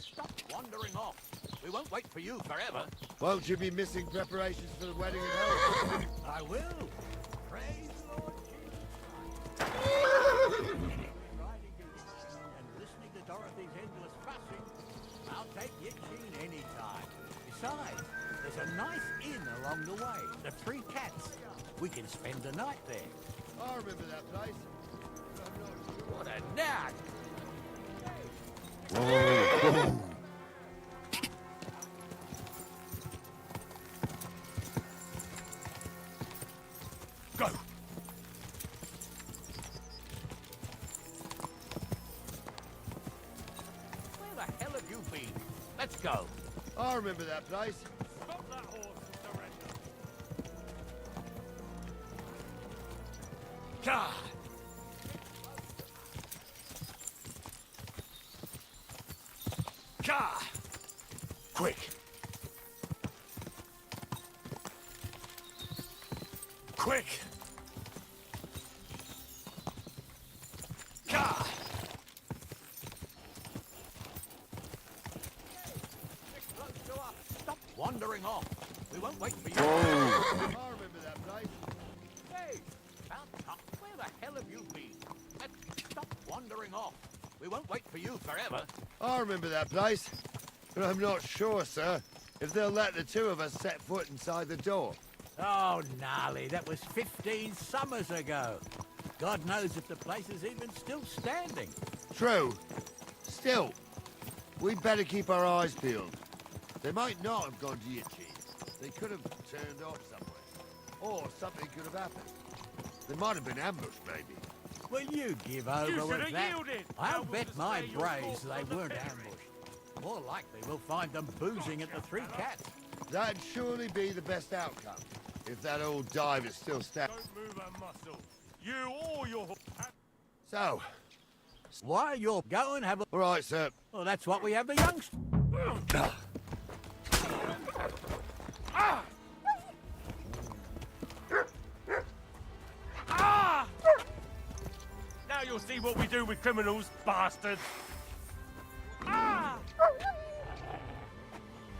stop wandering off. We won't wait for you forever. Won't you be missing preparations for the wedding at home? I will. Praise the Lord Jesus Christ. Riding to Yitchin and listening to Dorothy's endless fussing, I'll take Yitchin any time. Besides, there's a nice inn along the way, the Three Cats. We can spend the night there. I remember that place. But I'm not sure. What a nag! Go! Where the hell have you been? Let's go. I remember that place. Stop that horse and surrender. God! God! Quick! Quick! God! Stop wandering off. We won't wait for you. I remember that place. Hey, about time. Where the hell have you been? Stop wandering off. We won't wait for you forever. I remember that place. But I'm not sure, sir, if they'll let the two of us set foot inside the door. Oh, gnarly, that was 15 summers ago. God knows if the place is even still standing. True. Still, we'd better keep our eyes peeled. They might not have gone to Yitchin. They could have turned off somewhere. Or something could have happened. They might have been ambushed, maybe. Will you give over You with should have that? yielded. I'll Now bet we'll my display your brains force they on the weren't pyramids. ambushed. More likely we'll find them boozing at the Three Cats. That'd surely be the best outcome. If that old dive is still standing. Don't move a muscle. You or your... So, Why, you'll go and have a... all right, sir. Well, that's what we have the youngsters... Ah! Ah! Now you'll see what we do with criminals, bastards. Ah!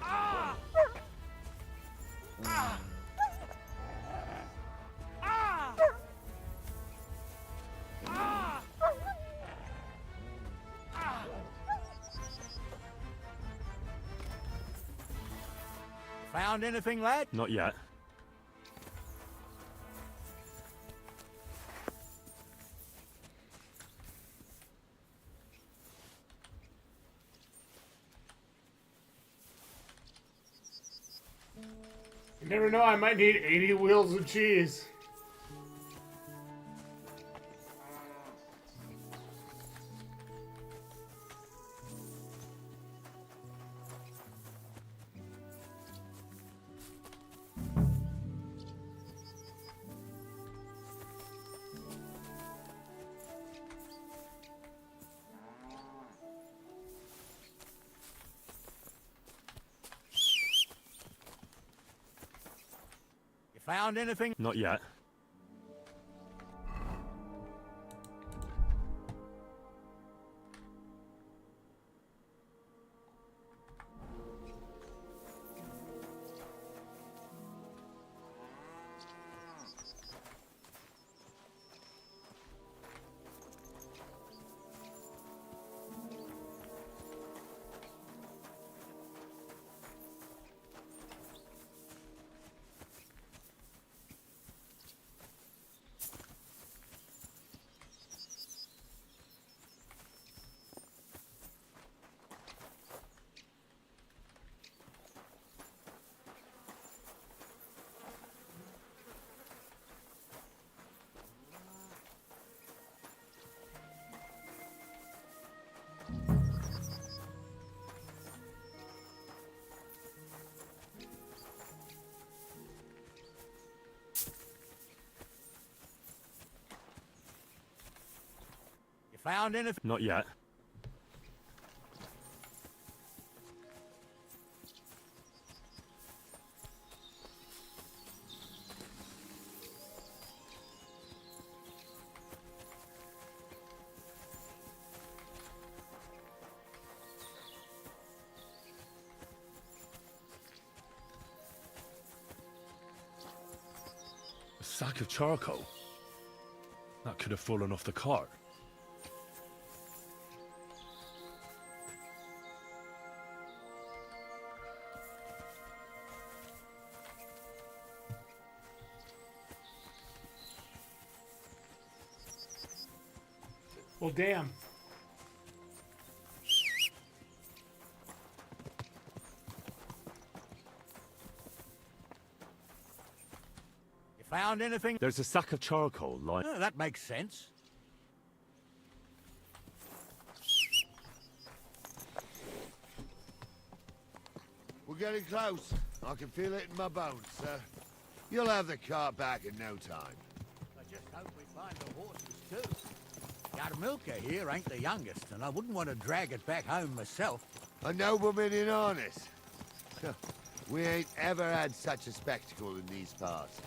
Ah! Ah! Ah! Ah! Ah! Found anything, lad? Not yet. You never know, I might need 80 wheels of cheese. You found anything? Not yet. You found anything? Not yet. sack of charcoal. That could have fallen off the cart. Well, damn. You found anything? There's a sack of charcoal lying. Oh, that makes sense. We're getting close. I can feel it in my bones, sir. You'll have the cart back in no time. I just hope we find the horses too. Yarmilka here ain't the youngest, and I wouldn't want to drag it back home myself. A nobleman in harness. We ain't ever had such a spectacle in these parts.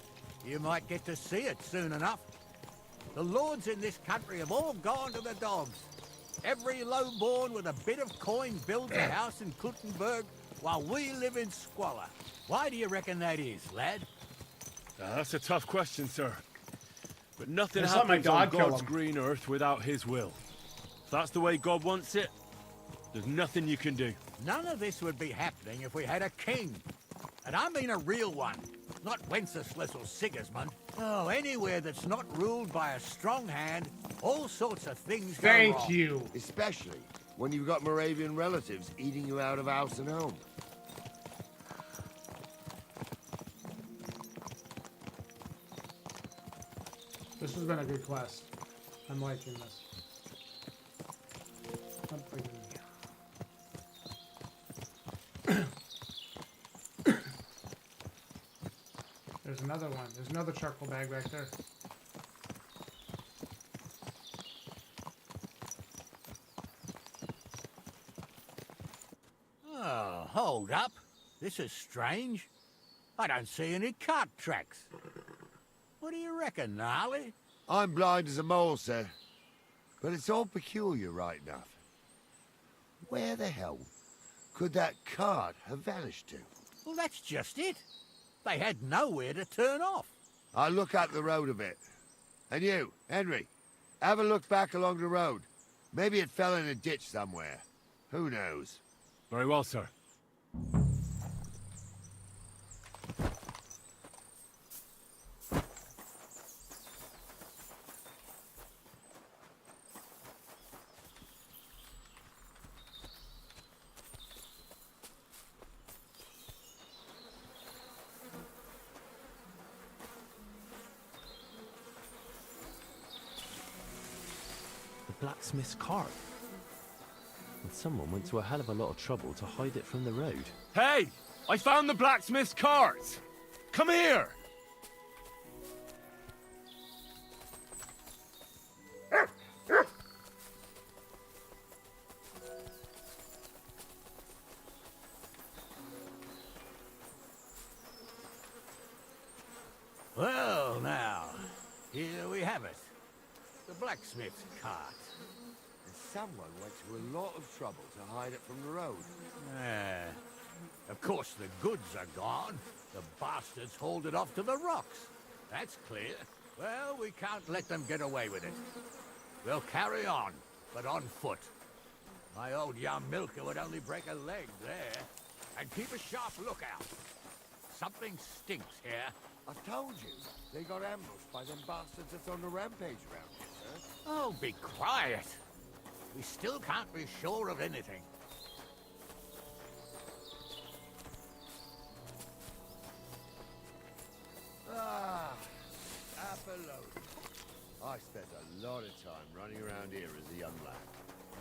You might get to see it soon enough. The lords in this country have all gone to the dogs. Every lowborn with a bit of coin builds a house in Kuttenberg while we live in squalor. Why do you reckon that is, lad? That's a tough question, sir. But nothing Just let my happens on dog kill God's him. green earth without his will. If that's the way God wants it, there's nothing you can do. None of this would be happening if we had a king. And I mean a real one, not Wenceslas or Sigismund. Oh, anywhere that's not ruled by a strong hand, all sorts of things go wrong. Thank you. Especially when you've got Moravian relatives eating you out of house and home. This has been a good quest. I'm liking this. There's another one. There's another charcoal bag back there. Oh, hold up. This is strange. I don't see any cart tracks. What do you reckon, Gnarly? I'm blind as a mole, sir. But it's all peculiar right enough. Where the hell could that cart have vanished to? Well, that's just it. They had nowhere to turn off. I'll look up the road a bit. And you, Henry, have a look back along the road. Maybe it fell in a ditch somewhere. Who knows? Very well, sir. The blacksmith's cart. And someone went to a hell of a lot of trouble to hide it from the road. Hey! I found the blacksmith's cart! Come here! Well, now, here we have it. The blacksmith's cart. And someone went to a lot of trouble to hide it from the road. Of course, the goods are gone. The bastards hauled it off to the rocks. That's clear. Well, we can't let them get away with it. We'll carry on, but on foot. My old Yarmilka would only break a leg there. And keep a sharp lookout. Something stinks here. I've told you, they got ambushed by them bastards that's on the rampage around here, sir. Oh, be quiet. We still can't be sure of anything. Ah, Apollonia. I spent a lot of time running around here as a young lad.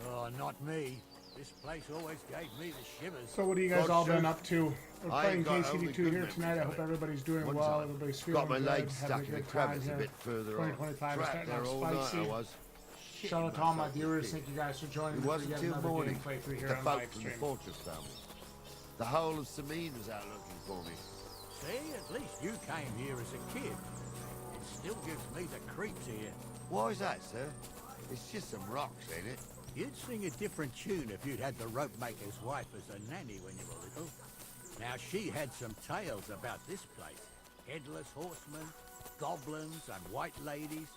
Oh, not me. This place always gave me the shivers. So what have you guys all been up to? We're I playing ain't got KCD2 only here good memories tonight. I of hope it. everybody's doing One well. time, Everybody's feeling got my good. legs having stuck in a good time crevice a here. bit further on. 2025 is Trapped starting there off all night spicy. I was. Shout out to all my viewers. Thank you guys for joining It us. wasn't We got till another morning gameplay through here the on folk live from the stream. fortress found me. The whole of Samine was out looking for me. See, at least you came here as a kid. It still gives me the creeps here. Why is that, sir? It's just some rocks, ain't it? You'd sing a different tune if you'd had the rope maker's wife as a nanny when you were little. Now, she had some tales about this place. Headless horsemen, goblins, and white ladies.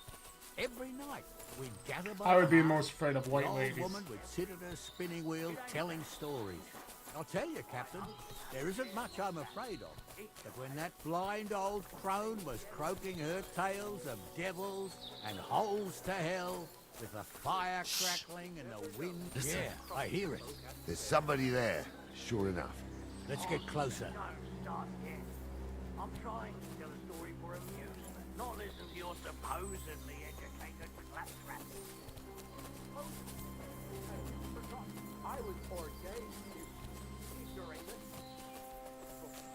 Every night we'd gather by I would the be hearth. most afraid of The white old ladies. woman would sit at her spinning wheel telling stories. I'll tell you, Captain, there isn't much I'm afraid of. But when that blind old crone was croaking her tales of devils and holes to hell, with the fire crackling and the wind... Listen. Yeah, I hear it. There's somebody there, sure enough. Let's get closer. I'm trying to tell a story for amusement, not listen to your supposedly educated claptrap. I was ordained during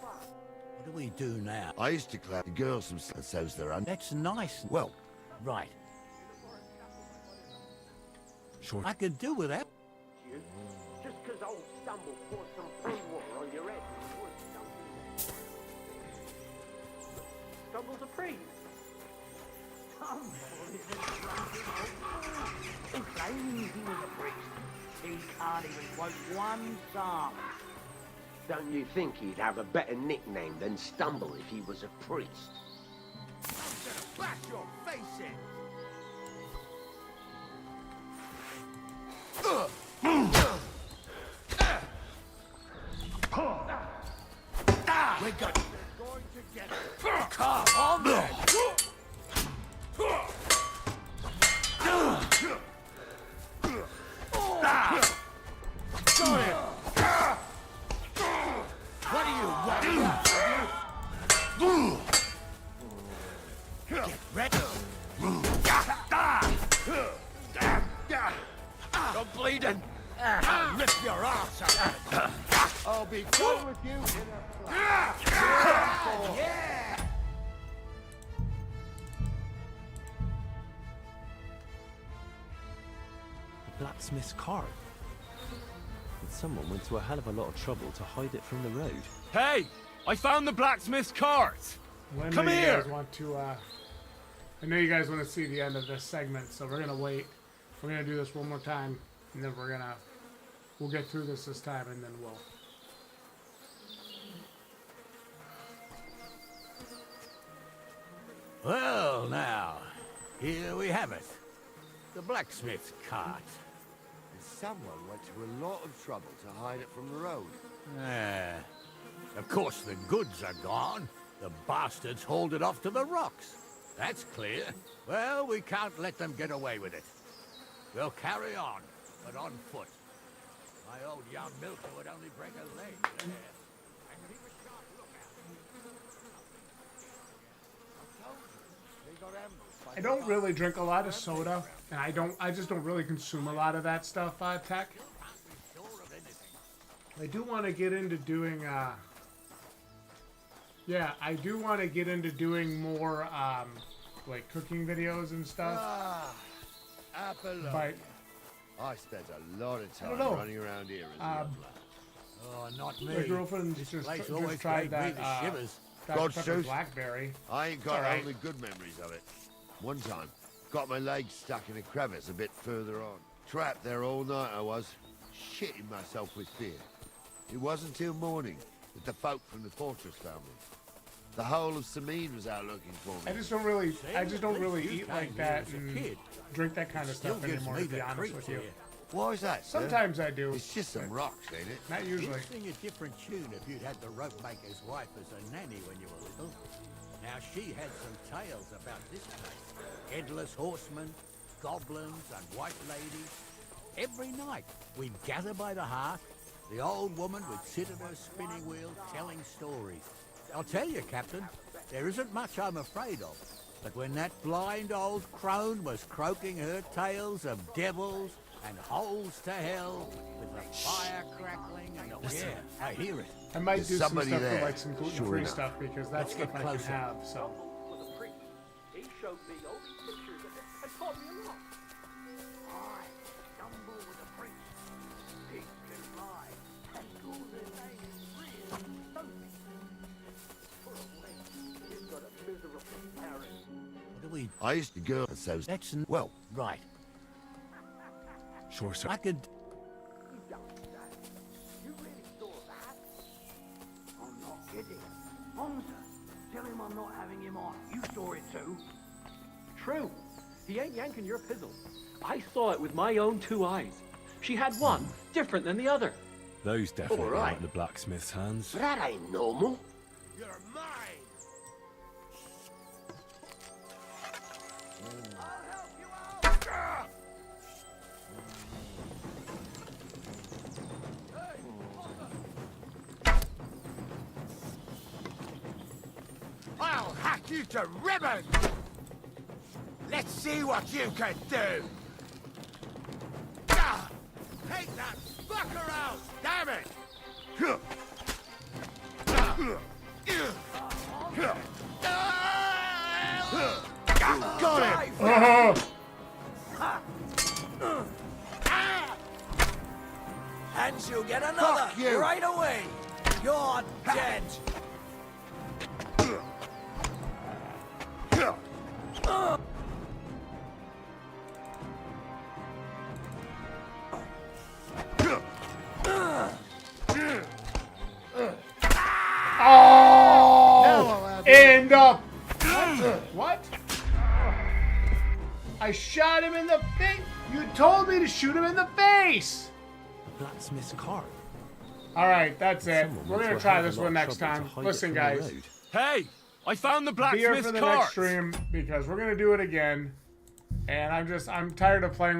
What do we do now? I used to clap the girls some so's their own. That's nice. Well, Right. Sure. I could do with that. just because old Stumble poured some cold water on your head. Stumble's a priest. Stumble is a drunken old fool who claims he was a priest. He can't even quote one psalm. Don't you think he'd have a better nickname than Stumble if he was a priest? I'm gonna bash your face in. We're going to get it. Come on, then. Got him. What do you want? Get ready. You're bleeding. I'll rip your arse out. I'll be done with you in a flash. Yeah. The blacksmith's cart. And someone went to a hell of a lot of trouble to hide it from the road. Hey! I found the blacksmith's cart! Well, I know Come you here! guys want to, I know you guys want to see the end of this segment, so we're gonna wait. We're gonna do this one more time, and then we'll get through this time, and then we'll. Well, now, here we have it. The blacksmith's cart. And someone went to a lot of trouble to hide it from the road. Of course, the goods are gone. The bastards hauled it off to the rocks. That's clear. Well, we can't let them get away with it. We'll carry on, but on foot. My old young milker would only break a leg there. And keep a sharp lookout. I don't really drink a lot of soda, and I just don't really consume a lot of that stuff, Tech. I do want to get into doing, yeah, I do want to get into doing more, like cooking videos and stuff. Apollonia. But I spent a lot of I don't time know. running around here as a young lad. Oh, not me. my girlfriend This just place always tried gave me that, the shivers. Dr. God's Pepper truth. Blackberry. I ain't It's got alright. only good memories of it. One time, got my leg stuck in a crevice a bit further on. Trapped there all night I was, shitting myself with fear. It wasn't till morning that the folk from the fortress found me. The whole of Sameen was out looking for me. I just don't really you eat came like here that as a and kid. drink that kind of Still stuff gives anymore, me to be the honest creeps with you. here. Why is that, sir? Sometimes I do. It's just some rocks, ain't it? Not usually. You'd sing a different tune if you'd had the rope maker's wife as a nanny when you were little. Now she had some tales about this place. Headless horsemen, goblins, and white ladies. Every night we'd gather by the hearth. The old woman would sit at her spinning wheel telling stories. I'll tell you, Captain, there isn't much I'm afraid of. But when that blind old crone was croaking her tales of devils and holes to hell, with the fire crackling and the... Yeah, I hear it. I might There's do some somebody stuff there, for like some gluten-free sure enough. stuff because that's Let's stuff get I can closer. have. So was a priest. He showed me all these pictures and taught me a lot. I, Stumble was a priest. He can lie. And all the names real stony. For a wench, you've got a miserable parent. What do we... I used to go and so That's... well. Right. Sure, sir. I could... You don't say. You really saw that? I'm not kidding. Hamza, tell him I'm not having having him off. You saw it too. True. He ain't yanking your pizzle. I saw it with my own 2 eyes. She had one different than the other. Those definitely All right. aren't the blacksmith's hands. But that ain't normal. You're mine. I'll help you out. I'll hack you to ribbons! Let's see what you can do! Ah! Take that fucker out! Damn it! Got him! And you'll get another Fuck you. right away. You're dead. Oh! End up. What? I shot him in the face. You told me to shoot him in the face. Blacksmith's cart. All right, that's it. Someone We're went gonna to a try hell of a this lot one of next trouble to time. hide it Listen, from the guys. road. Hey, I found the Be here blacksmith's for the cart. next stream because we're gonna do it again. And I'm tired of playing with